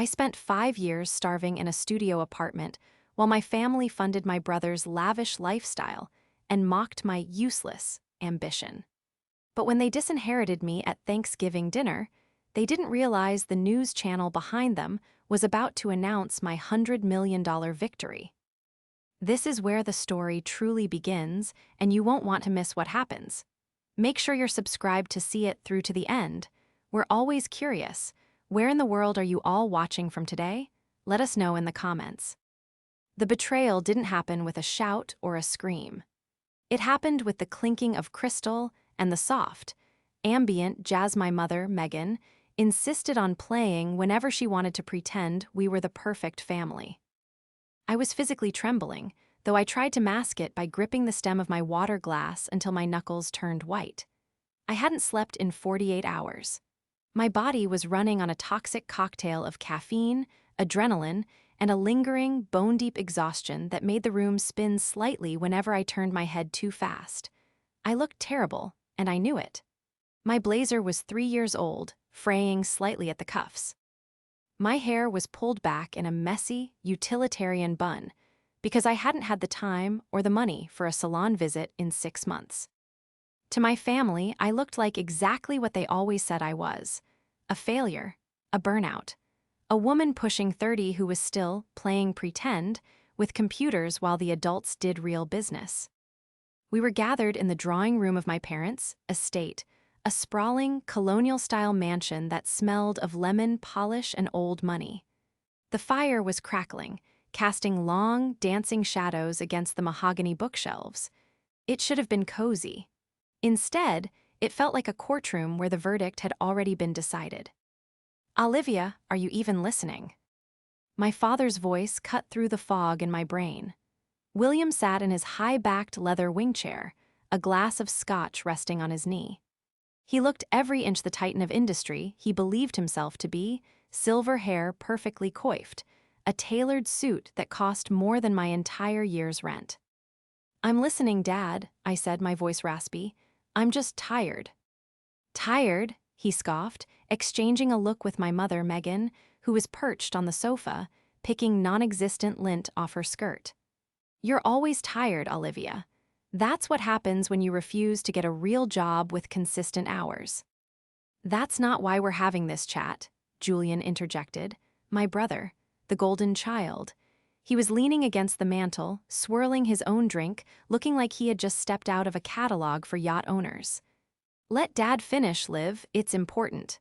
I spent 5 years starving in a studio apartment while my family funded my brother's lavish lifestyle and mocked my useless ambition. But when they disinherited me at Thanksgiving dinner, they didn't realize the news channel behind them was about to announce my $100 million victory. This is where the story truly begins, and you won't want to miss what happens. Make sure you're subscribed to see it through to the end. We're always curious. Where in the world are you all watching from today? Let us know in the comments. The betrayal didn't happen with a shout or a scream. It happened with the clinking of crystal and the soft, ambient jazz. My mother, Megan, insisted on playing whenever she wanted to pretend we were the perfect family. I was physically trembling, though I tried to mask it by gripping the stem of my water glass until my knuckles turned white. I hadn't slept in 48 hours. My body was running on a toxic cocktail of caffeine, adrenaline, and a lingering, bone-deep exhaustion that made the room spin slightly whenever I turned my head too fast. I looked terrible, and I knew it. My blazer was 3 years old, fraying slightly at the cuffs. My hair was pulled back in a messy, utilitarian bun because I hadn't had the time or the money for a salon visit in 6 months. To my family, I looked like exactly what they always said I was: a failure, a burnout, a woman pushing 30 who was still playing pretend with computers while the adults did real business. We were gathered in the drawing room of my parents' estate, a sprawling, colonial-style mansion that smelled of lemon polish and old money. The fire was crackling, casting long, dancing shadows against the mahogany bookshelves. It should have been cozy. Instead, it felt like a courtroom where the verdict had already been decided. "Olivia, are you even listening?" My father's voice cut through the fog in my brain. William sat in his high-backed leather wing chair, a glass of scotch resting on his knee. He looked every inch the titan of industry he believed himself to be, silver hair perfectly coiffed, a tailored suit that cost more than my entire year's rent. "I'm listening, Dad," I said, my voice raspy. "I'm just tired." "Tired?" he scoffed, exchanging a look with my mother, Megan, who was perched on the sofa, picking non-existent lint off her skirt. "You're always tired, Olivia. That's what happens when you refuse to get a real job with consistent hours." "That's not why we're having this chat," Julian interjected. My brother, the golden child. He was leaning against the mantel, swirling his own drink, looking like he had just stepped out of a catalog for yacht owners. "Let Dad finish, Liv, it's important."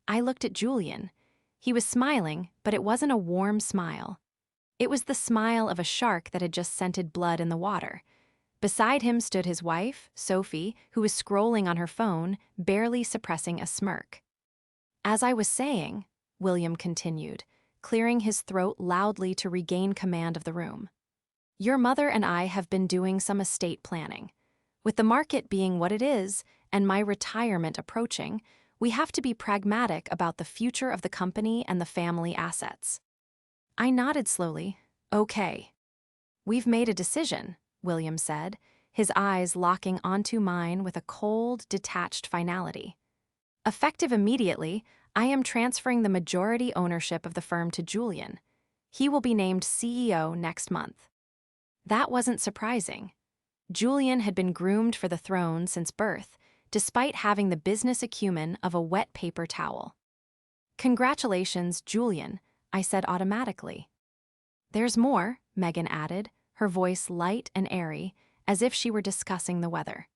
I looked at Julian. He was smiling, but it wasn't a warm smile. It was the smile of a shark that had just scented blood in the water. Beside him stood his wife, Sophie, who was scrolling on her phone, barely suppressing a smirk. "As I was saying," William continued, clearing his throat loudly to regain command of the room, "your mother and I have been doing some estate planning. With the market being what it is, and my retirement approaching, we have to be pragmatic about the future of the company and the family assets." I nodded slowly. "Okay." "We've made a decision," William said, his eyes locking onto mine with a cold, detached finality. "Effective immediately, I am transferring the majority ownership of the firm to Julian. He will be named CEO next month." That wasn't surprising. Julian had been groomed for the throne since birth, despite having the business acumen of a wet paper towel. "Congratulations, Julian," I said automatically. "There's more," Megan added, her voice light and airy, as if she were discussing the weather.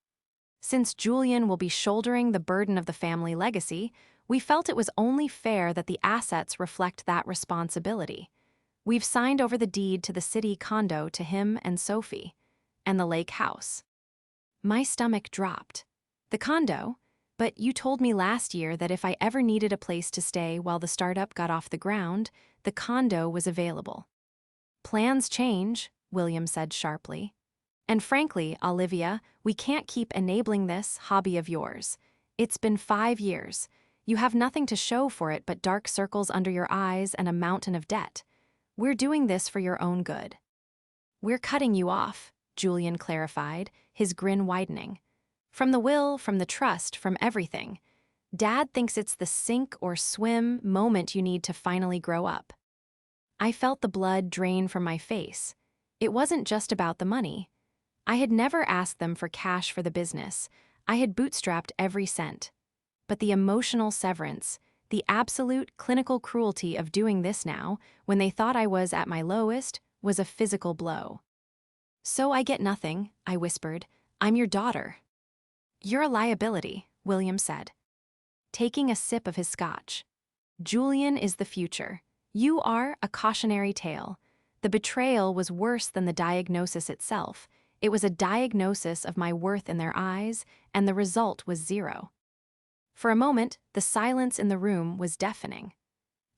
"Since Julian will be shouldering the burden of the family legacy, we felt it was only fair that the assets reflect that responsibility. We've signed over the deed to the city condo to him and Sophie, and the lake house." My stomach dropped. "The condo? But you told me last year that if I ever needed a place to stay while the startup got off the ground, the condo was available." "Plans change," William said sharply. "And frankly, Olivia, we can't keep enabling this hobby of yours. It's been 5 years. You have nothing to show for it but dark circles under your eyes and a mountain of debt. We're doing this for your own good." "We're cutting you off," Julian clarified, his grin widening. "From the will, from the trust, from everything. Dad thinks it's the sink or swim moment you need to finally grow up. I felt the blood drain from my face. It wasn't just about the money. I had never asked them for cash for the business. I had bootstrapped every cent. But the emotional severance, the absolute clinical cruelty of doing this now, when they thought I was at my lowest, was a physical blow. "So I get nothing," I whispered. "I'm your daughter." "You're a liability," William said, taking a sip of his scotch. "Julian is the future. You are a cautionary tale." The betrayal was worse than the diagnosis itself. It was a diagnosis of my worth in their eyes, and the result was zero. For a moment, the silence in the room was deafening.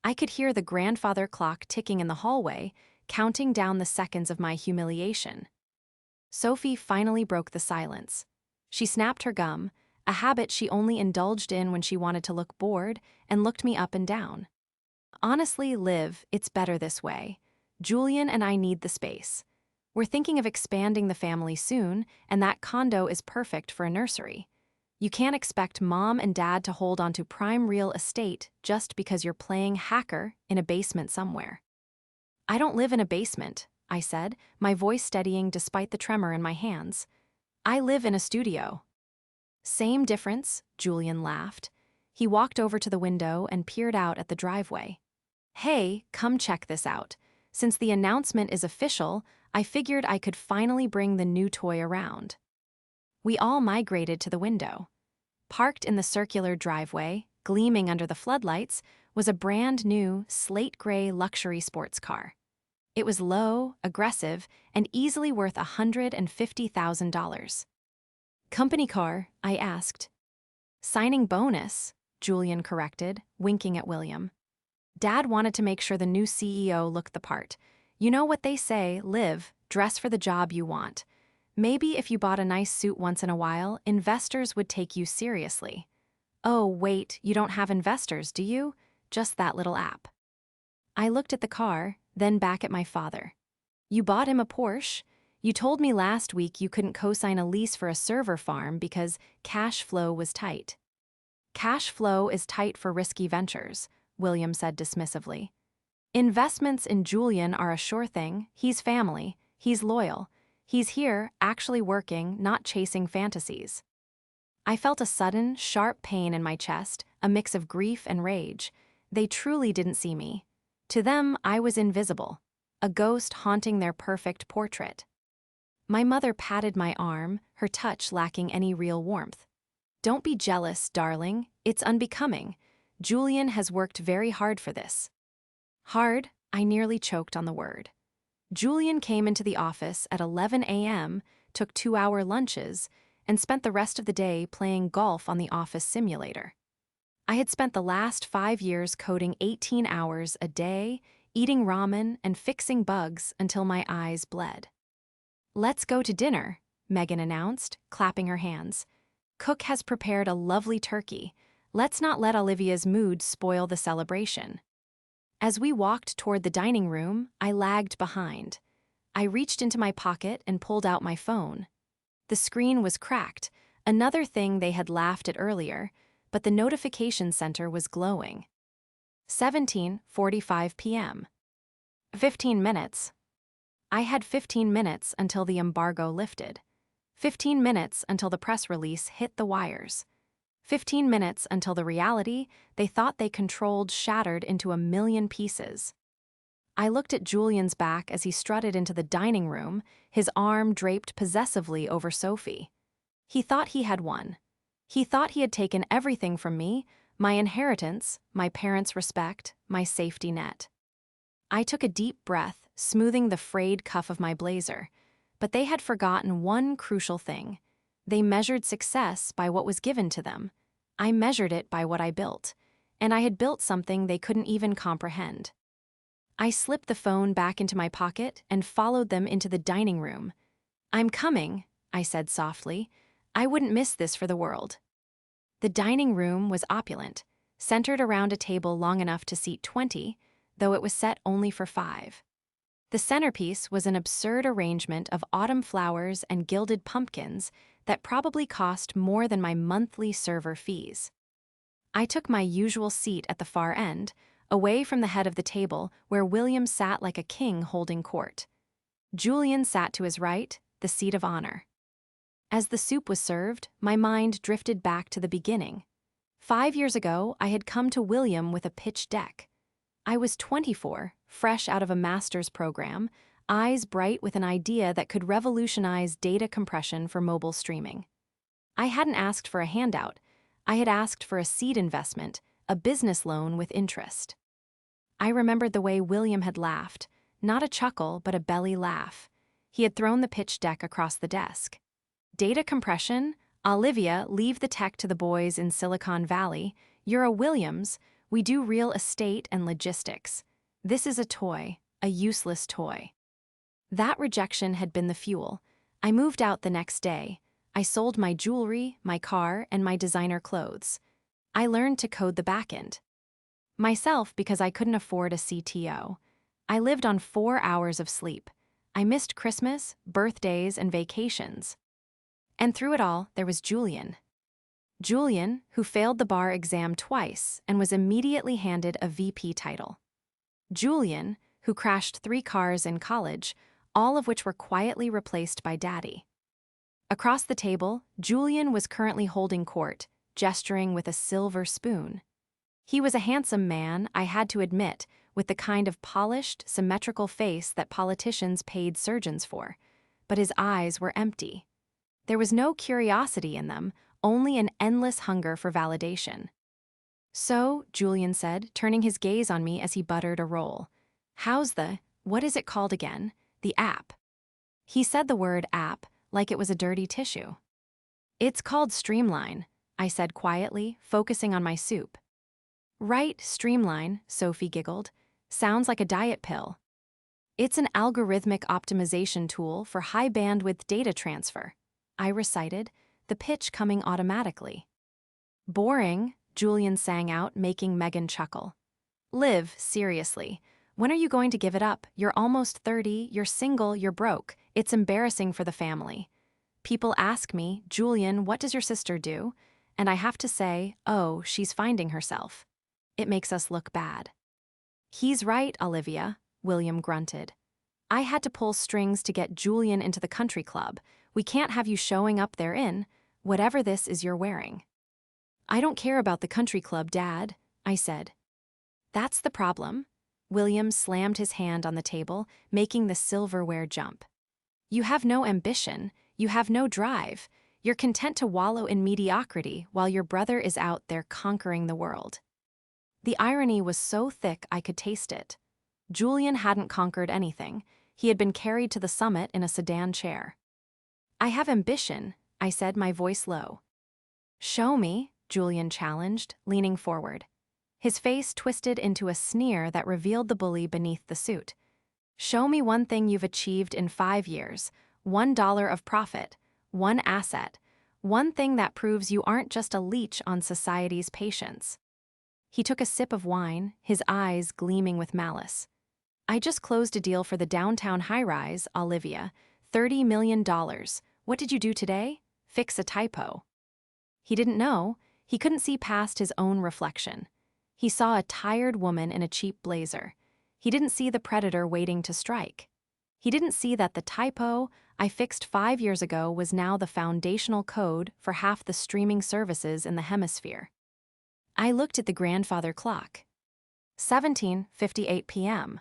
I could hear the grandfather clock ticking in the hallway, counting down the seconds of my humiliation. Sophie finally broke the silence. She snapped her gum, a habit she only indulged in when she wanted to look bored, and looked me up and down. "Honestly, Liv, it's better this way. Julian and I need the space. We're thinking of expanding the family soon, and that condo is perfect for a nursery. You can't expect Mom and Dad to hold onto prime real estate just because you're playing hacker in a basement somewhere." "I don't live in a basement," I said, my voice steadying despite the tremor in my hands. "I live in a studio." "Same difference," Julian laughed. He walked over to the window and peered out at the driveway. "Hey, come check this out. Since the announcement is official, I figured I could finally bring the new toy around." We all migrated to the window. Parked in the circular driveway, gleaming under the floodlights, was a brand-new, slate-gray luxury sports car. It was low, aggressive, and easily worth $150,000. "Company car?" I asked. "Signing bonus," Julian corrected, winking at William. "Dad wanted to make sure the new CEO looked the part. You know what they say, Liv, dress for the job you want. Maybe if you bought a nice suit once in a while, investors would take you seriously." "Oh, wait, you don't have investors, do you? Just that little app." I looked at the car, then back at my father. "You bought him a Porsche? You told me last week you couldn't co-sign a lease for a server farm because cash flow was tight." "Cash flow is tight for risky ventures," William said dismissively. "Investments in Julian are a sure thing. He's family. He's loyal. He's here, actually working, not chasing fantasies." I felt a sudden, sharp pain in my chest, a mix of grief and rage. They truly didn't see me. To them, I was invisible, a ghost haunting their perfect portrait. My mother patted my arm, her touch lacking any real warmth. "Don't be jealous, darling. It's unbecoming. Julian has worked very hard for this." Hard? I nearly choked on the word. Julian came into the office at 11 a.m., took 2-hour lunches, and spent the rest of the day playing golf on the office simulator. I had spent the last 5 years coding 18 hours a day, eating ramen, and fixing bugs until my eyes bled. "Let's go to dinner," Megan announced, clapping her hands. "Cook has prepared a lovely turkey. Let's not let Olivia's mood spoil the celebration." As we walked toward the dining room, I lagged behind. I reached into my pocket and pulled out my phone. The screen was cracked, another thing they had laughed at earlier, but the notification center was glowing. 17:45 p.m. 15 minutes. I had 15 minutes until the embargo lifted. 15 minutes until the press release hit the wires. 15 minutes until the reality they thought they controlled shattered into a million pieces. I looked at Julian's back as he strutted into the dining room, his arm draped possessively over Sophie. He thought he had won. He thought he had taken everything from me, my inheritance, my parents' respect, my safety net. I took a deep breath, smoothing the frayed cuff of my blazer. But they had forgotten one crucial thing. They measured success by what was given to them. I measured it by what I built. And I had built something they couldn't even comprehend. I slipped the phone back into my pocket and followed them into the dining room. "I'm coming," I said softly. "I wouldn't miss this for the world." The dining room was opulent, centered around a table long enough to seat 20, though it was set only for 5. The centerpiece was an absurd arrangement of autumn flowers and gilded pumpkins that probably cost more than my monthly server fees. I took my usual seat at the far end, away from the head of the table where William sat like a king holding court. Julian sat to his right, the seat of honor. As the soup was served, my mind drifted back to the beginning. 5 years ago, I had come to William with a pitch deck. I was 24, fresh out of a master's program, eyes bright with an idea that could revolutionize data compression for mobile streaming. I hadn't asked for a handout. I had asked for a seed investment, a business loan with interest. I remembered the way William had laughed, not a chuckle, but a belly laugh. He had thrown the pitch deck across the desk. Data compression? Olivia, leave the tech to the boys in Silicon Valley. You're a Williams. We do real estate and logistics. This is a toy, a useless toy. That rejection had been the fuel. I moved out the next day. I sold my jewelry, my car, and my designer clothes. I learned to code the backend. Myself because I couldn't afford a CTO. I lived on 4 hours of sleep. I missed Christmas, birthdays, and vacations. And through it all, there was Julian. Julian, who failed the bar exam twice and was immediately handed a VP title. Julian, who crashed 3 cars in college, all of which were quietly replaced by Daddy. Across the table, Julian was currently holding court, gesturing with a silver spoon. He was a handsome man, I had to admit, with the kind of polished, symmetrical face that politicians paid surgeons for. But his eyes were empty. There was no curiosity in them, only an endless hunger for validation. So, Julian said, turning his gaze on me as he buttered a roll. What is it called again? The app. He said the word app like it was a dirty tissue. It's called Streamline, I said quietly, focusing on my soup. Right, Streamline, Sophie giggled. Sounds like a diet pill. It's an algorithmic optimization tool for high-bandwidth data transfer, I recited, the pitch coming automatically. Boring, Julian sang out, making Megan chuckle. Liv, seriously. When are you going to give it up? You're almost 30, you're single, you're broke. It's embarrassing for the family. People ask me, Julian, what does your sister do? And I have to say, oh, she's finding herself. It makes us look bad. He's right, Olivia, William grunted. I had to pull strings to get Julian into the country club. We can't have you showing up there in whatever this is you're wearing. I don't care about the country club, Dad, I said. That's the problem. William slammed his hand on the table, making the silverware jump. You have no ambition, you have no drive. You're content to wallow in mediocrity while your brother is out there conquering the world. The irony was so thick I could taste it. Julian hadn't conquered anything. He had been carried to the summit in a sedan chair. I have ambition, I said, my voice low. Show me, Julian challenged, leaning forward. His face twisted into a sneer that revealed the bully beneath the suit. Show me one thing you've achieved in 5 years, $1 of profit, one asset, one thing that proves you aren't just a leech on society's patience. He took a sip of wine, his eyes gleaming with malice. I just closed a deal for the downtown high-rise, Olivia, $30 million. What did you do today? Fix a typo. He didn't know. He couldn't see past his own reflection. He saw a tired woman in a cheap blazer. He didn't see the predator waiting to strike. He didn't see that the typo I fixed 5 years ago was now the foundational code for half the streaming services in the hemisphere. I looked at the grandfather clock. 17:58 p.m.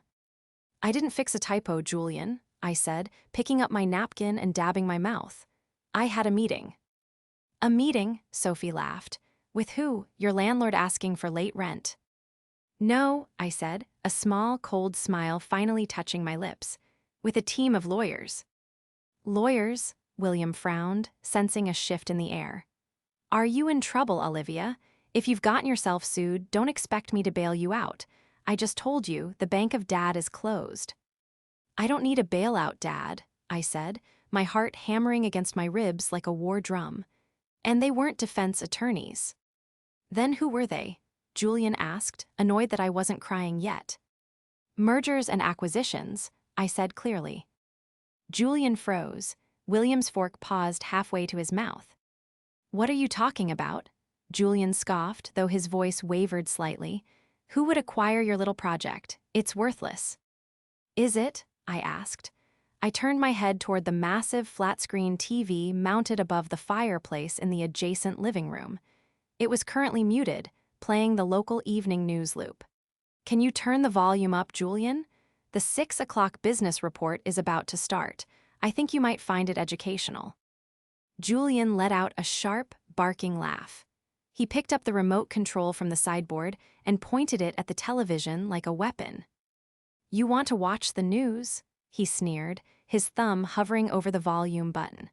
I didn't fix a typo, Julian, I said, picking up my napkin and dabbing my mouth. I had a meeting. A meeting, Sophie laughed. With who? Your landlord asking for late rent. No, I said, a small, cold smile finally touching my lips. With a team of lawyers. Lawyers? William frowned, sensing a shift in the air. Are you in trouble, Olivia? If you've gotten yourself sued, don't expect me to bail you out. I just told you the bank of Dad is closed. I don't need a bailout, Dad, I said, my heart hammering against my ribs like a war drum. And they weren't defense attorneys. Then who were they? Julian asked, annoyed that I wasn't crying yet. Mergers and acquisitions, I said clearly. Julian froze. William's fork paused halfway to his mouth. What are you talking about? Julian scoffed, though his voice wavered slightly. Who would acquire your little project? It's worthless. Is it? I asked. I turned my head toward the massive flat-screen TV mounted above the fireplace in the adjacent living room. It was currently muted, playing the local evening news loop. Can you turn the volume up, Julian? The 6 o'clock business report is about to start. I think you might find it educational. Julian let out a sharp, barking laugh. He picked up the remote control from the sideboard and pointed it at the television like a weapon. You want to watch the news? He sneered, his thumb hovering over the volume button.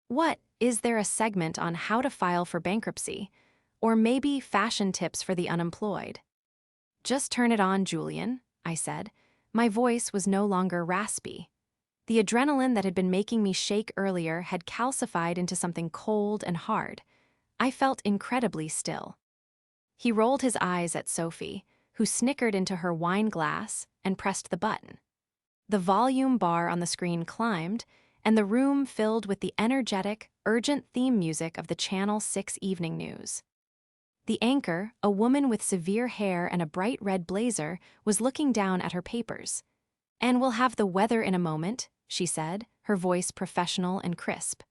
What, is there a segment on how to file for bankruptcy? Or maybe fashion tips for the unemployed? Just turn it on, Julian, I said. My voice was no longer raspy. The adrenaline that had been making me shake earlier had calcified into something cold and hard. I felt incredibly still. He rolled his eyes at Sophie, who snickered into her wine glass and pressed the button. The volume bar on the screen climbed, and the room filled with the energetic, urgent theme music of the Channel 6 evening news. The anchor, a woman with severe hair and a bright red blazer, was looking down at her papers. And we'll have the weather in a moment, she said, her voice professional and crisp.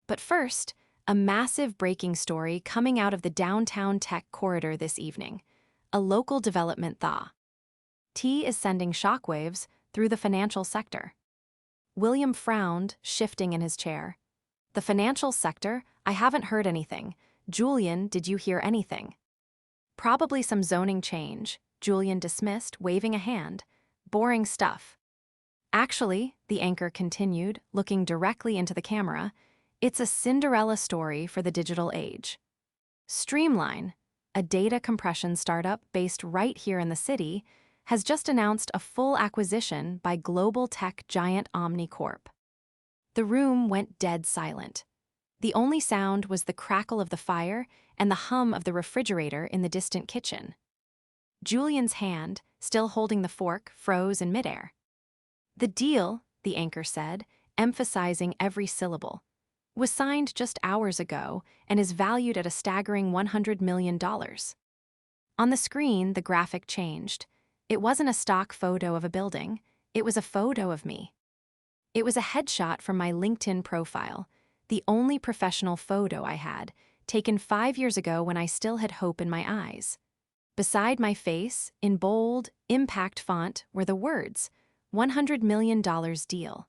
But first, a massive breaking story coming out of the downtown tech corridor this evening. A local development thaw. T is sending shockwaves through the financial sector. William frowned, shifting in his chair. The financial sector? I haven't heard anything. Julian, did you hear anything? Probably some zoning change, Julian dismissed, waving a hand. Boring stuff. Actually, the anchor continued, looking directly into the camera, it's a Cinderella story for the digital age. Streamline, a data compression startup based right here in the city, has just announced a full acquisition by global tech giant Omnicorp. The room went dead silent. The only sound was the crackle of the fire and the hum of the refrigerator in the distant kitchen. Julian's hand, still holding the fork, froze in midair. The deal, the anchor said, emphasizing every syllable, was signed just hours ago and is valued at a staggering $100 million. On the screen, the graphic changed. It wasn't a stock photo of a building, it was a photo of me. It was a headshot from my LinkedIn profile, the only professional photo I had, taken 5 years ago when I still had hope in my eyes. Beside my face, in bold, impact font, were the words, $100 million deal.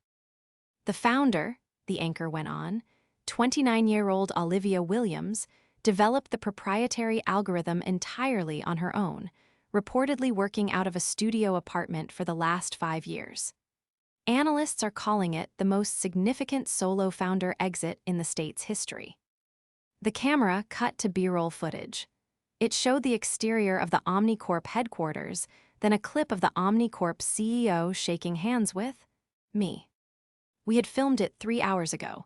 The founder, the anchor went on, 29-year-old Olivia Williams, developed the proprietary algorithm entirely on her own, reportedly working out of a studio apartment for the last 5 years. Analysts are calling it the most significant solo founder exit in the state's history. The camera cut to B-roll footage. It showed the exterior of the Omnicorp headquarters, then a clip of the Omnicorp CEO shaking hands with me. We had filmed it 3 hours ago.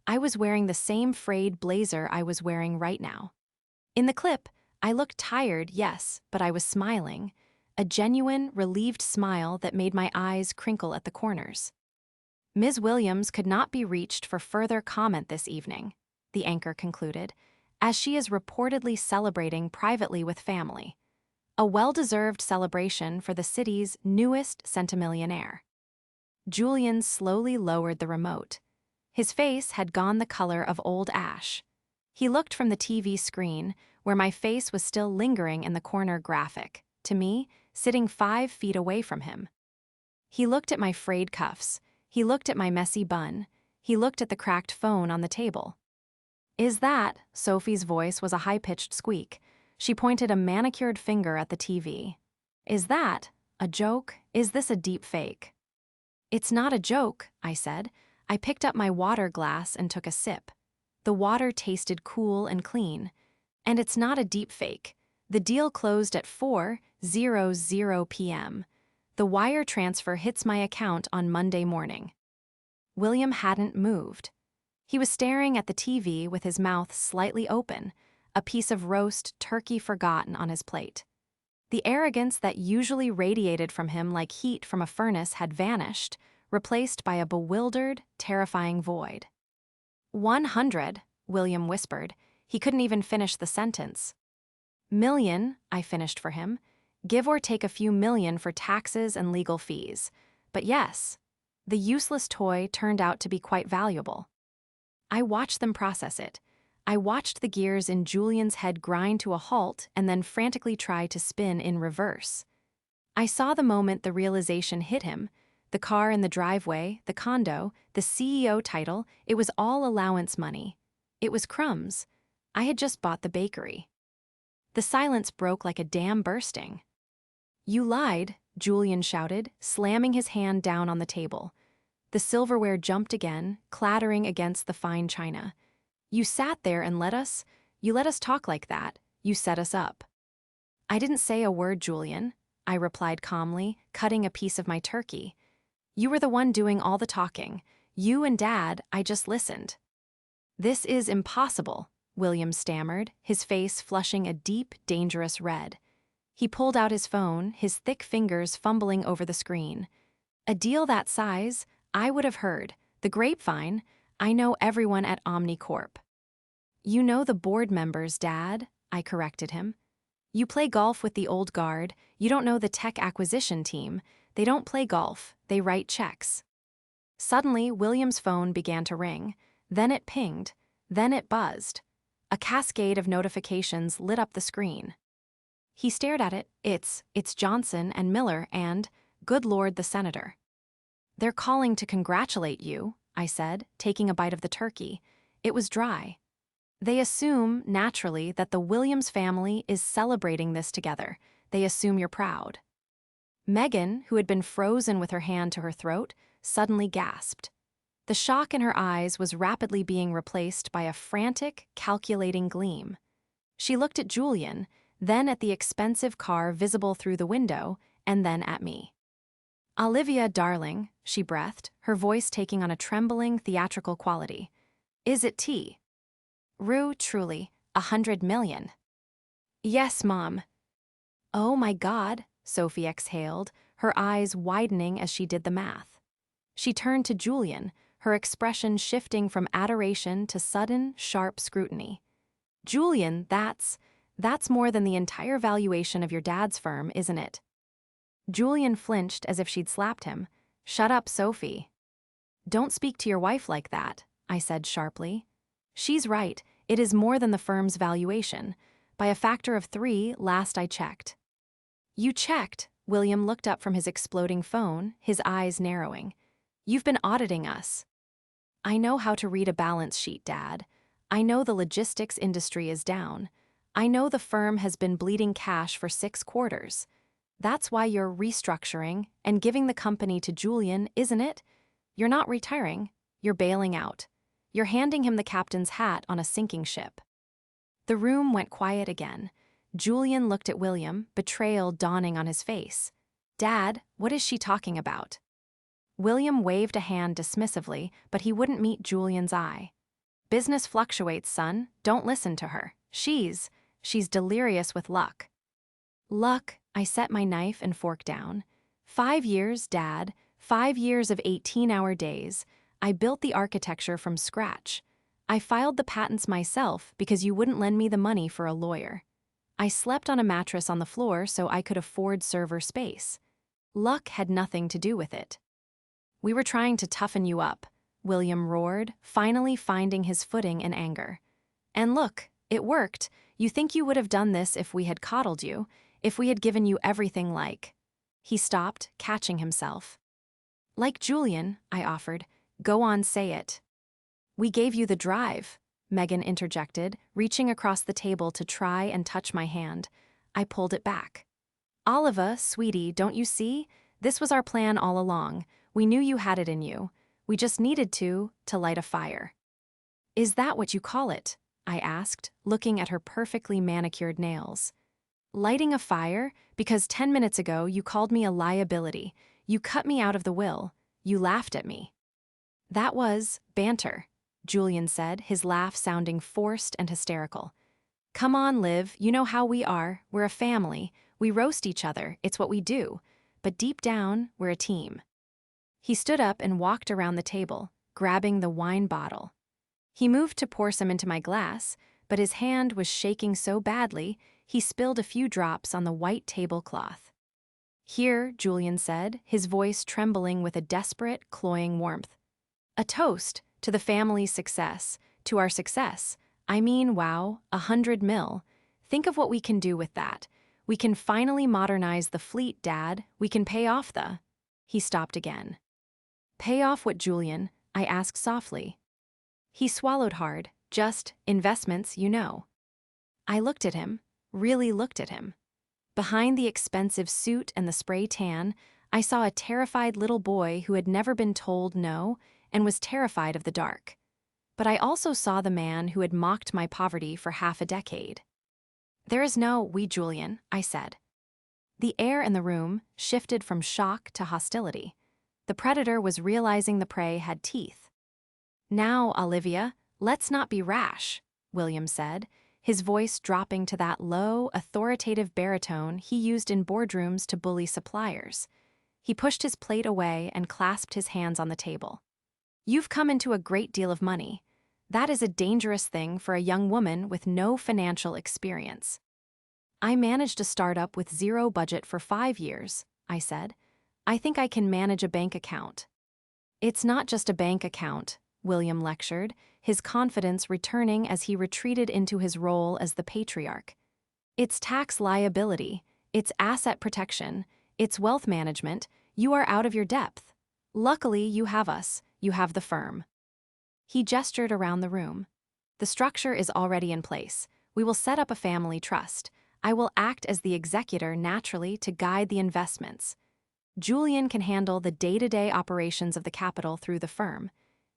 I was wearing the same frayed blazer I was wearing right now. In the clip, I looked tired, yes, but I was smiling. A genuine, relieved smile that made my eyes crinkle at the corners. Ms. Williams could not be reached for further comment this evening, the anchor concluded, as she is reportedly celebrating privately with family. A well-deserved celebration for the city's newest centimillionaire. Julian slowly lowered the remote. His face had gone the color of old ash. He looked from the TV screen, where my face was still lingering in the corner graphic, to me, sitting 5 feet away from him. He looked at my frayed cuffs. He looked at my messy bun. He looked at the cracked phone on the table. Is that, Sophie's voice was a high-pitched squeak. She pointed a manicured finger at the TV. Is that a joke? Is this a deep fake? It's not a joke, I said. I picked up my water glass and took a sip. The water tasted cool and clean. And it's not a deep fake. The deal closed at 4:00 p.m. The wire transfer hits my account on Monday morning. William hadn't moved. He was staring at the TV with his mouth slightly open, a piece of roast turkey forgotten on his plate. The arrogance that usually radiated from him like heat from a furnace had vanished, replaced by a bewildered, terrifying void. 100, William whispered. He couldn't even finish the sentence. Million, I finished for him. Give or take a few million for taxes and legal fees. But yes, the useless toy turned out to be quite valuable. I watched them process it. I watched the gears in Julian's head grind to a halt and then frantically try to spin in reverse. I saw the moment the realization hit him. The car in the driveway, the condo, the CEO title, it was all allowance money. It was crumbs. I had just bought the bakery. The silence broke like a dam bursting. You lied, Julian shouted, slamming his hand down on the table. The silverware jumped again, clattering against the fine china. You sat there and let us talk like that. You set us up. I didn't say a word, Julian, I replied calmly, cutting a piece of my turkey. You were the one doing all the talking. You and Dad, I just listened. This is impossible, William stammered, his face flushing a deep, dangerous red. He pulled out his phone, his thick fingers fumbling over the screen. A deal that size, I would have heard. The grapevine, I know everyone at OmniCorp. You know the board members, Dad, I corrected him. You play golf with the old guard, you don't know the tech acquisition team. They don't play golf, they write checks. Suddenly, William's phone began to ring. Then it pinged. Then it buzzed. A cascade of notifications lit up the screen. He stared at it. It's Johnson and Miller and, good Lord, the senator. They're calling to congratulate you, I said, taking a bite of the turkey. It was dry. They assume, naturally, that the Williams family is celebrating this together. They assume you're proud. Megan, who had been frozen with her hand to her throat, suddenly gasped. The shock in her eyes was rapidly being replaced by a frantic, calculating gleam. She looked at Julian, then at the expensive car visible through the window, and then at me. Olivia, darling, she breathed, her voice taking on a trembling, theatrical quality. Is it tea? Rue, truly, 100 million. Yes, Mom. Oh my God, Sophie exhaled, her eyes widening as she did the math. She turned to Julian, her expression shifting from adoration to sudden, sharp scrutiny. Julian, that's more than the entire valuation of your dad's firm, isn't it? Julian flinched as if she'd slapped him. Shut up, Sophie. Don't speak to your wife like that, I said sharply. She's right, it is more than the firm's valuation, by a factor of 3 last I checked. You checked? William looked up from his exploding phone, his eyes narrowing. You've been auditing us. I know how to read a balance sheet, Dad. I know the logistics industry is down. I know the firm has been bleeding cash for 6 quarters. That's why you're restructuring and giving the company to Julian, isn't it? You're not retiring, you're bailing out. You're handing him the captain's hat on a sinking ship. The room went quiet again. Julian looked at William, betrayal dawning on his face. Dad, what is she talking about? William waved a hand dismissively, but he wouldn't meet Julian's eye. Business fluctuates, son. Don't listen to her. She's delirious with luck. Luck, I set my knife and fork down. 5 years, Dad, 5 years of 18-hour days. I built the architecture from scratch. I filed the patents myself because you wouldn't lend me the money for a lawyer. I slept on a mattress on the floor so I could afford server space. Luck had nothing to do with it. We were trying to toughen you up, William roared, finally finding his footing in anger. And look, it worked. You think you would have done this if we had coddled you, if we had given you everything like... He stopped, catching himself. Like Julian, I offered. Go on, say it. We gave you the drive, Megan interjected, reaching across the table to try and touch my hand. I pulled it back. Oliva, sweetie, don't you see? This was our plan all along. We knew you had it in you. We just needed to light a fire. Is that what you call it? I asked, looking at her perfectly manicured nails. Lighting a fire? Because 10 minutes ago you called me a liability. You cut me out of the will. You laughed at me. That was banter, Julian said, his laugh sounding forced and hysterical. Come on, Liv, you know how we are. We're a family. We roast each other, it's what we do. But deep down, we're a team. He stood up and walked around the table, grabbing the wine bottle. He moved to pour some into my glass, but his hand was shaking so badly he spilled a few drops on the white tablecloth. "Here," Julian said, his voice trembling with a desperate, cloying warmth. "A toast to the family's success, to our success. I mean, wow, 100 mil. Think of what we can do with that. We can finally modernize the fleet, Dad. We can pay off the—" He stopped again. "Pay off what, Julian?" I asked softly. He swallowed hard. "Just investments, you know." I looked at him, really looked at him. Behind the expensive suit and the spray tan, I saw a terrified little boy who had never been told no and was terrified of the dark. But I also saw the man who had mocked my poverty for half a decade. "There is no we, Julian," I said. The air in the room shifted from shock to hostility. The predator was realizing the prey had teeth. "Now, Olivia, let's not be rash," William said, his voice dropping to that low, authoritative baritone he used in boardrooms to bully suppliers. He pushed his plate away and clasped his hands on the table. "You've come into a great deal of money. That is a dangerous thing for a young woman with no financial experience." "I managed a startup with zero budget for 5 years," I said. "I think I can manage a bank account." "It's not just a bank account," William lectured, his confidence returning as he retreated into his role as the patriarch. "It's tax liability, it's asset protection, it's wealth management. You are out of your depth. Luckily, you have us, you have the firm." He gestured around the room. "The structure is already in place. We will set up a family trust. I will act as the executor naturally to guide the investments. Julian can handle the day-to-day operations of the capital through the firm.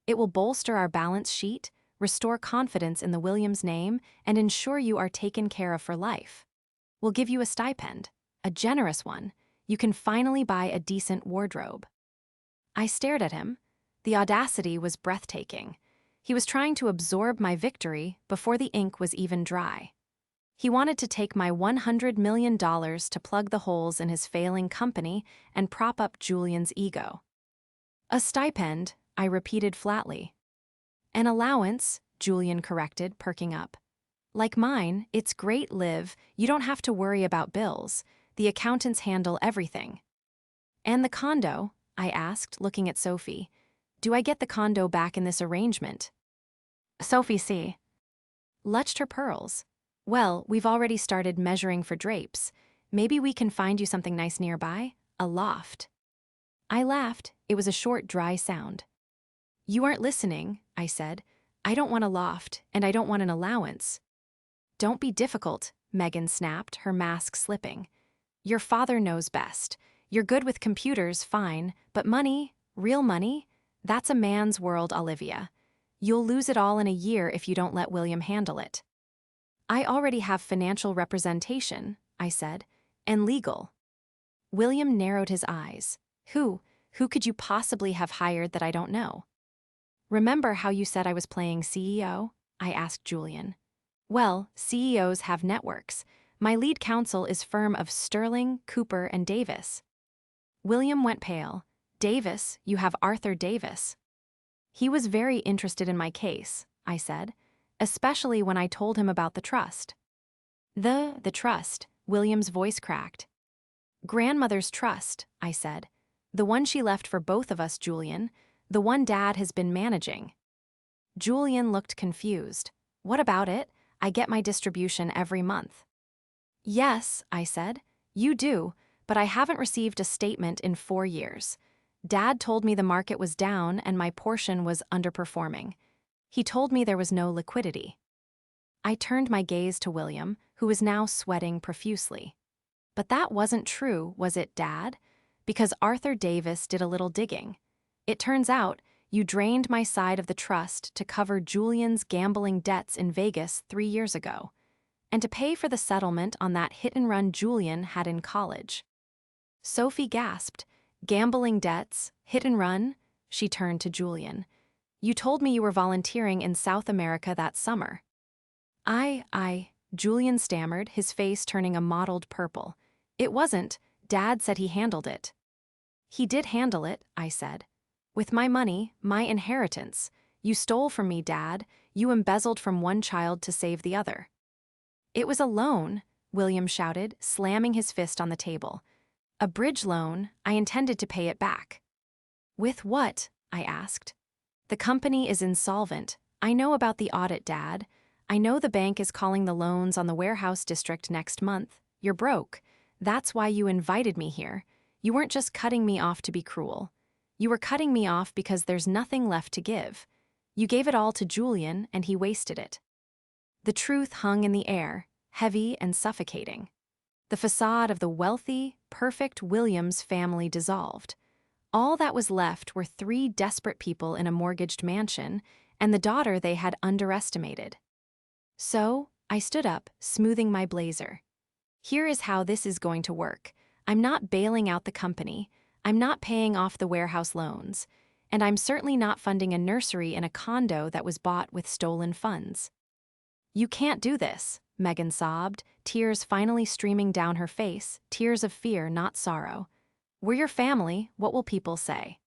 It will bolster our balance sheet, restore confidence in the Williams name, and ensure you are taken care of for life. We'll give you a stipend, a generous one. You can finally buy a decent wardrobe." I stared at him. The audacity was breathtaking. He was trying to absorb my victory before the ink was even dry. He wanted to take my $100 million to plug the holes in his failing company and prop up Julian's ego. "A stipend," I repeated flatly. "An allowance," Julian corrected, perking up. "Like mine, it's great, Liv. You don't have to worry about bills. The accountants handle everything." "And the condo?" I asked, looking at Sophie. "Do I get the condo back in this arrangement?" Sophie clutched her pearls. "Well, we've already started measuring for drapes. Maybe we can find you something nice nearby? A loft." I laughed. It was a short, dry sound. "You aren't listening," I said. "I don't want a loft, and I don't want an allowance." "Don't be difficult," Megan snapped, her mask slipping. "Your father knows best. You're good with computers, fine, but money, real money, that's a man's world, Olivia. You'll lose it all in a year if you don't let William handle it." "I already have financial representation," I said, "and legal." William narrowed his eyes. Who could you possibly have hired that I don't know?" "Remember how you said I was playing CEO?" I asked Julian. "Well, CEOs have networks. My lead counsel is firm of Sterling, Cooper, and Davis." William went pale. "Davis, you have Arthur Davis." "He was very interested in my case," I said, "especially when I told him about the trust." The trust," William's voice cracked. "Grandmother's trust," I said. "The one she left for both of us, Julian. The one Dad has been managing." Julian looked confused. "What about it? I get my distribution every month." "Yes," I said, "you do, but I haven't received a statement in 4 years. Dad told me the market was down and my portion was underperforming. He told me there was no liquidity." I turned my gaze to William, who was now sweating profusely. "But that wasn't true, was it, Dad? Because Arthur Davis did a little digging. It turns out you drained my side of the trust to cover Julian's gambling debts in Vegas 3 years ago, and to pay for the settlement on that hit-and-run Julian had in college." Sophie gasped. "Gambling debts? Hit-and-run?" She turned to Julian. "You told me you were volunteering in South America that summer." Julian stammered, his face turning a mottled purple. "It wasn't. Dad said he handled it." "He did handle it," I said. "With my money, my inheritance. You stole from me, Dad. You embezzled from one child to save the other. It was a loan, William shouted, slamming his fist on the table. A bridge loan. I intended to pay it back. With what? I asked. The company is insolvent. I know about the audit, Dad. I know the bank is calling the loans on the warehouse district next month. You're broke. That's why you invited me here. You weren't just cutting me off to be cruel. You were cutting me off because there's nothing left to give. You gave it all to Julian, and he wasted it. The truth hung in the air, heavy and suffocating. The facade of the wealthy, perfect Williams family dissolved. All that was left were 3 desperate people in a mortgaged mansion and the daughter they had underestimated. So, I stood up, smoothing my blazer. Here is how this is going to work. I'm not bailing out the company. I'm not paying off the warehouse loans. And I'm certainly not funding a nursery in a condo that was bought with stolen funds. You can't do this, Megan sobbed, tears finally streaming down her face, tears of fear, not sorrow. We're your family, what will people say?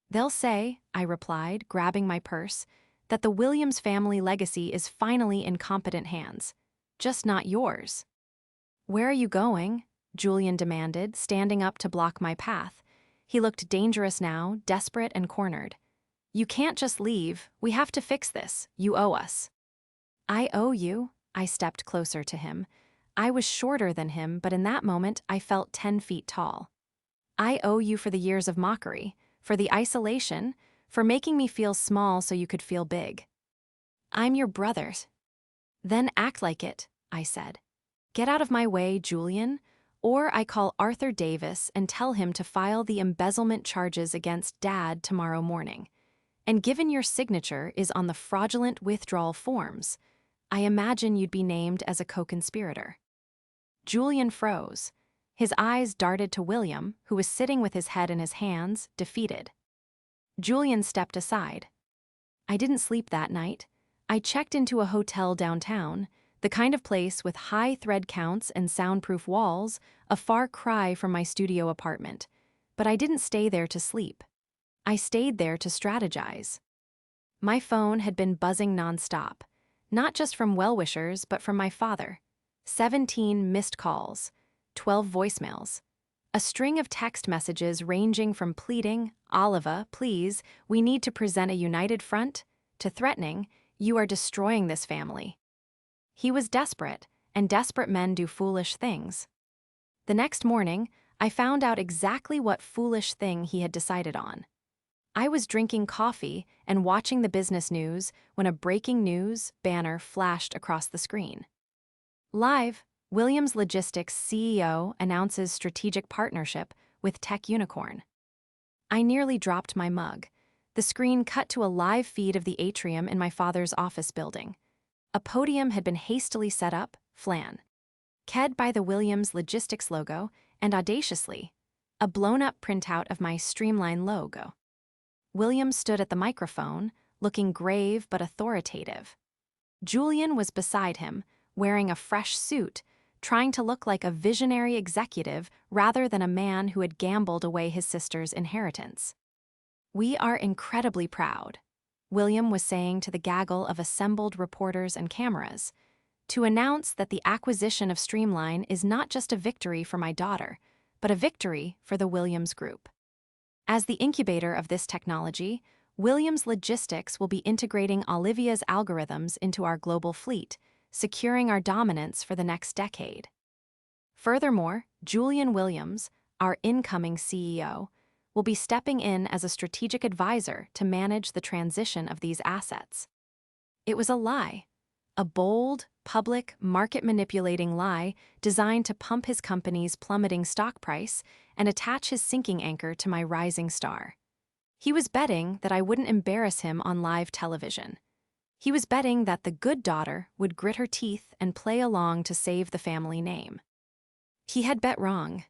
They'll say, I replied, grabbing my purse, that the Williams family legacy is finally in competent hands. Just not yours. Where are you going? Julian demanded, standing up to block my path. He looked dangerous now, desperate and cornered. You can't just leave. We have to fix this. You owe us. I owe you? I stepped closer to him. I was shorter than him, but in that moment I felt 10 feet tall. I owe you for the years of mockery, for the isolation, for making me feel small so you could feel big. I'm your brother. Then act like it, I said. Get out of my way, Julian, or I call Arthur Davis and tell him to file the embezzlement charges against Dad tomorrow morning. And given your signature is on the fraudulent withdrawal forms, I imagine you'd be named as a co-conspirator. Julian froze. His eyes darted to William, who was sitting with his head in his hands, defeated. Julian stepped aside. I didn't sleep that night. I checked into a hotel downtown, the kind of place with high thread counts and soundproof walls, a far cry from my studio apartment. But I didn't stay there to sleep. I stayed there to strategize. My phone had been buzzing nonstop, not just from well-wishers, but from my father. 17 missed calls, 12 voicemails, a string of text messages ranging from pleading, Oliva, please, we need to present a united front, to threatening, you are destroying this family. He was desperate, and desperate men do foolish things. The next morning, I found out exactly what foolish thing he had decided on. I was drinking coffee and watching the business news when a breaking news banner flashed across the screen. Live, Williams Logistics CEO announces strategic partnership with tech unicorn. I nearly dropped my mug. The screen cut to a live feed of the atrium in my father's office building. A podium had been hastily set up, flan. Ked by the Williams Logistics logo, and audaciously, a blown-up printout of my Streamline logo. William stood at the microphone, looking grave but authoritative. Julian was beside him, wearing a fresh suit, trying to look like a visionary executive rather than a man who had gambled away his sister's inheritance. We are incredibly proud, William was saying to the gaggle of assembled reporters and cameras, to announce that the acquisition of Streamline is not just a victory for my daughter, but a victory for the Williams Group. As the incubator of this technology, Williams Logistics will be integrating Olivia's algorithms into our global fleet, securing our dominance for the next decade. Furthermore, Julian Williams, our incoming CEO, will be stepping in as a strategic advisor to manage the transition of these assets. It was a lie, a bold, public, market-manipulating lie designed to pump his company's plummeting stock price and attach his sinking anchor to my rising star. He was betting that I wouldn't embarrass him on live television. He was betting that the good daughter would grit her teeth and play along to save the family name. He had bet wrong.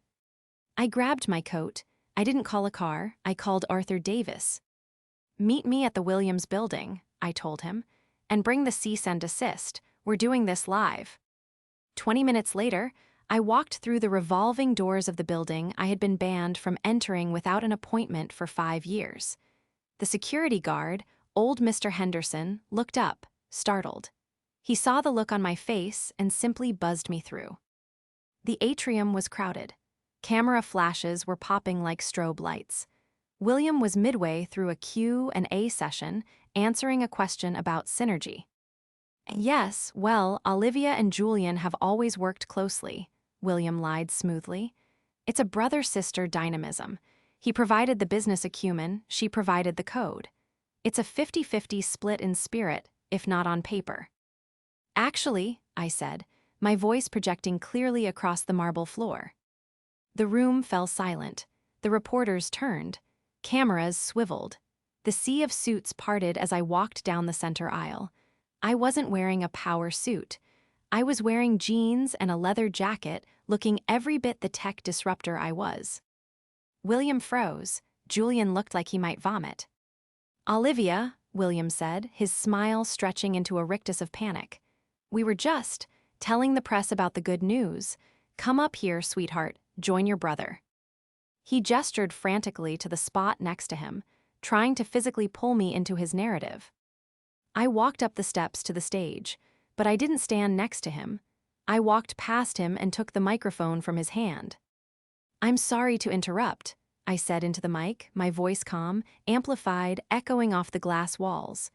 I grabbed my coat. I didn't call a car. I called Arthur Davis. Meet me at the Williams building, I told him, and bring the cease and desist. We're doing this live. 20 minutes later, I walked through the revolving doors of the building I had been banned from entering without an appointment for 5 years. The security guard, old Mr. Henderson, looked up, startled. He saw the look on my face and simply buzzed me through. The atrium was crowded. Camera flashes were popping like strobe lights. William was midway through a Q&A session, answering a question about synergy. Yes, well, Olivia and Julian have always worked closely, William lied smoothly. It's a brother-sister dynamism. He provided the business acumen, she provided the code. It's a 50-50 split in spirit, if not on paper. Actually, I said, my voice projecting clearly across the marble floor. The room fell silent. The reporters turned. Cameras swiveled. The sea of suits parted as I walked down the center aisle. I wasn't wearing a power suit. I was wearing jeans and a leather jacket, looking every bit the tech disruptor I was. William froze. Julian looked like he might vomit. Olivia, William said, his smile stretching into a rictus of panic. We were just telling the press about the good news. Come up here, sweetheart. Join your brother. He gestured frantically to the spot next to him, trying to physically pull me into his narrative. I walked up the steps to the stage, but I didn't stand next to him. I walked past him and took the microphone from his hand. I'm sorry to interrupt, I said into the mic, my voice calm, amplified, echoing off the glass walls.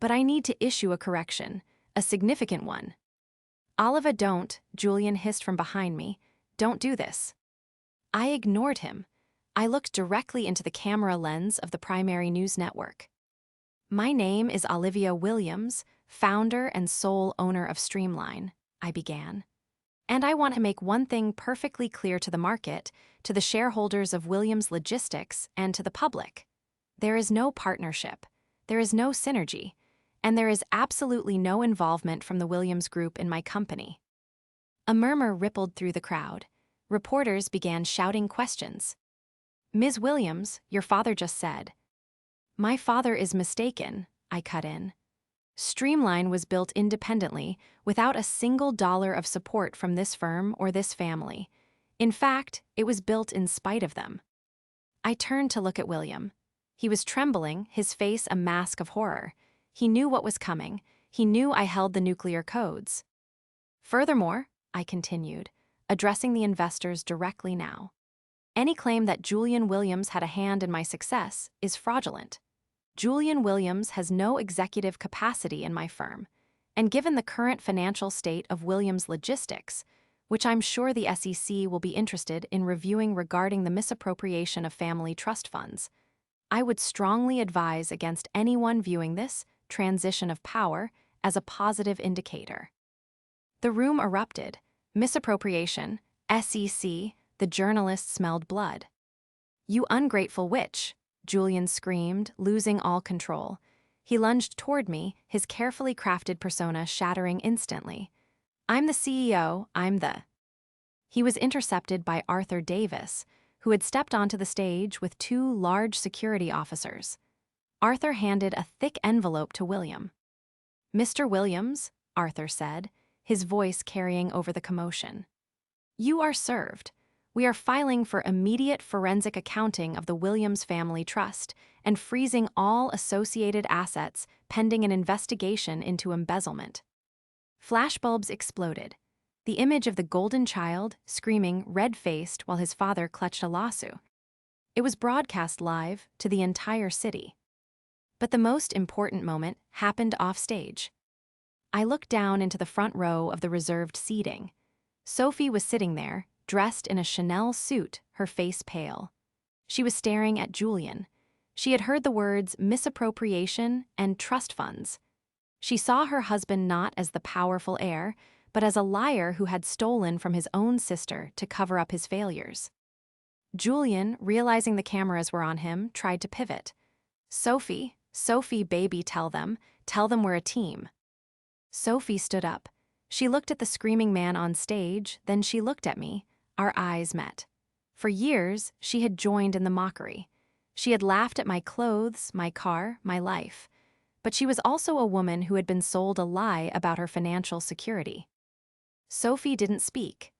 But I need to issue a correction, a significant one. Oliva, don't, Julian hissed from behind me. Don't do this. I ignored him. I looked directly into the camera lens of the primary news network. My name is Olivia Williams, founder and sole owner of Streamline, I began. And I want to make one thing perfectly clear to the market, to the shareholders of Williams Logistics, and to the public. There is no partnership, there is no synergy, and there is absolutely no involvement from the Williams Group in my company. A murmur rippled through the crowd. Reporters began shouting questions. Ms. Williams, your father just said. My father is mistaken, I cut in. Streamline was built independently, without a single dollar of support from this firm or this family. In fact, it was built in spite of them. I turned to look at William. He was trembling, his face a mask of horror. He knew what was coming. He knew I held the nuclear codes. Furthermore, I continued, addressing the investors directly now. Any claim that Julian Williams had a hand in my success is fraudulent. Julian Williams has no executive capacity in my firm, and given the current financial state of Williams Logistics, which I'm sure the SEC will be interested in reviewing regarding the misappropriation of family trust funds, I would strongly advise against anyone viewing this transition of power as a positive indicator. The room erupted. Misappropriation, SEC, the journalist smelled blood. You ungrateful witch, Julian screamed, losing all control. He lunged toward me, his carefully crafted persona shattering instantly. I'm the CEO, I'm the... He was intercepted by Arthur Davis, who had stepped onto the stage with two large security officers. Arthur handed a thick envelope to William. Mr. Williams, Arthur said, his voice carrying over the commotion. You are served. We are filing for immediate forensic accounting of the Williams Family Trust and freezing all associated assets pending an investigation into embezzlement. Flashbulbs exploded. The image of the golden child, screaming, red-faced while his father clutched a lasso. It was broadcast live to the entire city. But the most important moment happened offstage. I looked down into the front row of the reserved seating. Sophie was sitting there, dressed in a Chanel suit, her face pale. She was staring at Julian. She had heard the words misappropriation and trust funds. She saw her husband not as the powerful heir, but as a liar who had stolen from his own sister to cover up his failures. Julian, realizing the cameras were on him, tried to pivot. Sophie, baby, tell them we're a team. Sophie stood up. She looked at the screaming man on stage, then she looked at me. Our eyes met. For years, she had joined in the mockery. She had laughed at my clothes, my car, my life. But she was also a woman who had been sold a lie about her financial security. Sophie didn't speak.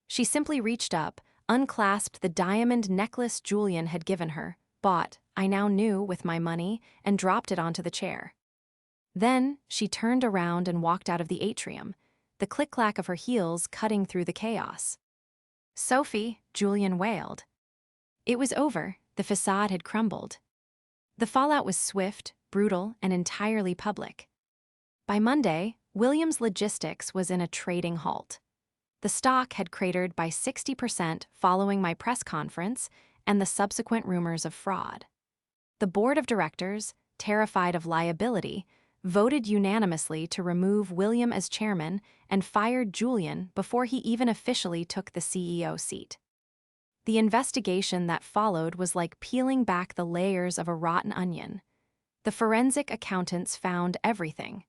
She simply reached up, unclasped the diamond necklace Julian had given her, bought, I now knew, with my money, and dropped it onto the chair. Then, she turned around and walked out of the atrium, the click-clack of her heels cutting through the chaos. "Sophie," Julian wailed. It was over, the facade had crumbled. The fallout was swift, brutal, and entirely public. By Monday, Williams Logistics was in a trading halt. The stock had cratered by 60% following my press conference and the subsequent rumors of fraud. The board of directors, terrified of liability, voted unanimously to remove William as chairman and fired Julian before he even officially took the CEO seat. The investigation that followed was like peeling back the layers of a rotten onion. The forensic accountants found everything.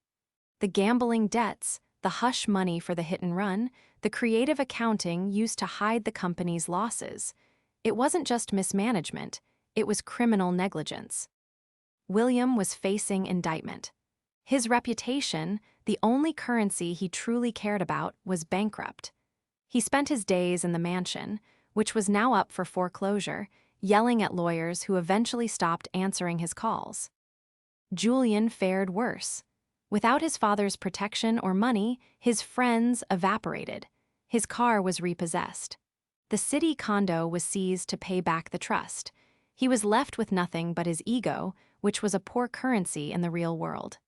The gambling debts, the hush money for the hit and run, the creative accounting used to hide the company's losses. It wasn't just mismanagement, it was criminal negligence. William was facing indictment. His reputation, the only currency he truly cared about, was bankrupt. He spent his days in the mansion, which was now up for foreclosure, yelling at lawyers who eventually stopped answering his calls. Julian fared worse. Without his father's protection or money, his friends evaporated. His car was repossessed. The city condo was seized to pay back the trust. He was left with nothing but his ego, which was a poor currency in the real world.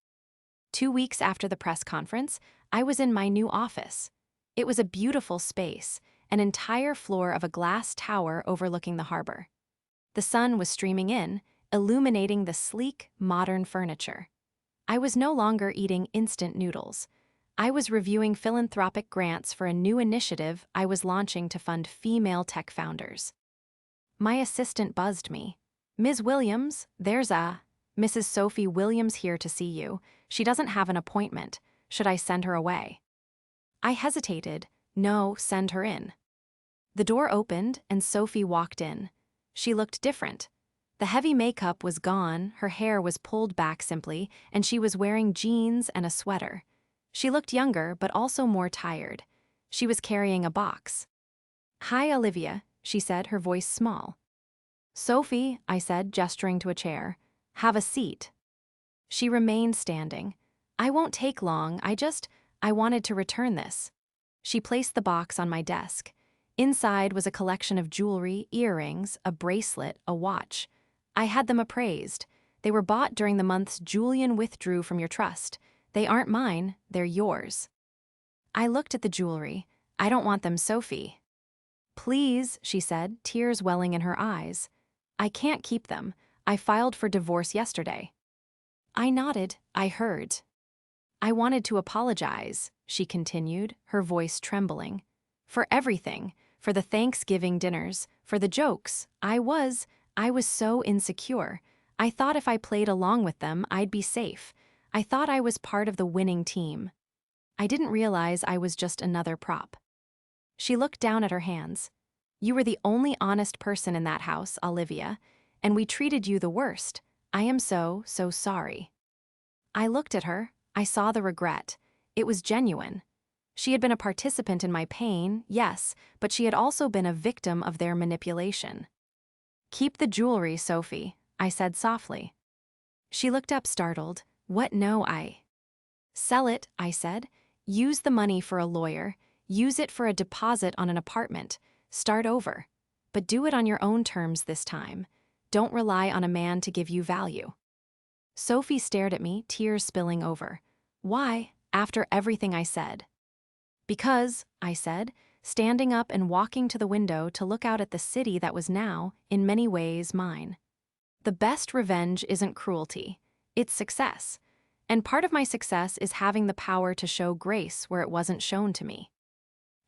2 weeks after the press conference, I was in my new office. It was a beautiful space, an entire floor of a glass tower overlooking the harbor. The sun was streaming in, illuminating the sleek, modern furniture. I was no longer eating instant noodles. I was reviewing philanthropic grants for a new initiative I was launching to fund female tech founders. My assistant buzzed me. "Ms. Williams, there's Mrs. Sophie Williams here to see you. She doesn't have an appointment. Should I send her away?" I hesitated. "No, send her in." The door opened and Sophie walked in. She looked different. The heavy makeup was gone, her hair was pulled back simply, and she was wearing jeans and a sweater. She looked younger but also more tired. She was carrying a box. "Hi, Olivia," she said, her voice small. "Sophie," I said, gesturing to a chair. "Have a seat." She remained standing. "I won't take long, I wanted to return this." She placed the box on my desk. Inside was a collection of jewelry, earrings, a bracelet, a watch. I had them appraised. They were bought during the months Julian withdrew from your trust. They aren't mine, they're yours. I looked at the jewelry. "I don't want them, Sophie." "Please," she said, tears welling in her eyes. "I can't keep them. I filed for divorce yesterday." I nodded. I heard. "I wanted to apologize," she continued, her voice trembling. "For everything, for the Thanksgiving dinners, for the jokes. I was so insecure. I thought if I played along with them, I'd be safe. I thought I was part of the winning team. I didn't realize I was just another prop." She looked down at her hands. "You were the only honest person in that house, Olivia, and we treated you the worst. I am so sorry." I looked at her. I saw the regret. It was genuine. She had been a participant in my pain, yes, but she had also been a victim of their manipulation. "Keep the jewelry, Sophie," I said softly. She looked up startled. "What? No, Sell it," I said. "Use the money for a lawyer. Use it for a deposit on an apartment. Start over. But do it on your own terms this time. Don't rely on a man to give you value." Sophie stared at me, tears spilling over. "Why, after everything I said?" "Because," I said, standing up and walking to the window to look out at the city that was now, in many ways, mine. "The best revenge isn't cruelty. It's success. And part of my success is having the power to show grace where it wasn't shown to me."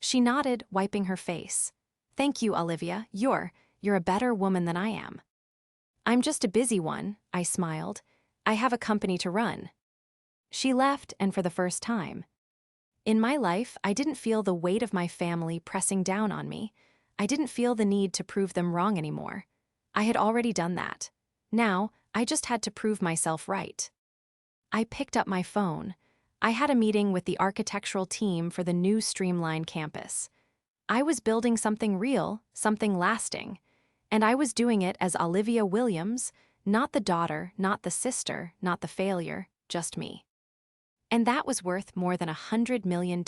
She nodded, wiping her face. "Thank you, Olivia. You're a better woman than I am." "I'm just a busy one," I smiled. "I have a company to run." She left, and for the first time. In my life, I didn't feel the weight of my family pressing down on me. I didn't feel the need to prove them wrong anymore. I had already done that. Now, I just had to prove myself right. I picked up my phone. I had a meeting with the architectural team for the new Streamline campus. I was building something real, something lasting. And I was doing it as Olivia Williams, not the daughter, not the sister, not the failure, just me. and that was worth more than $100 million.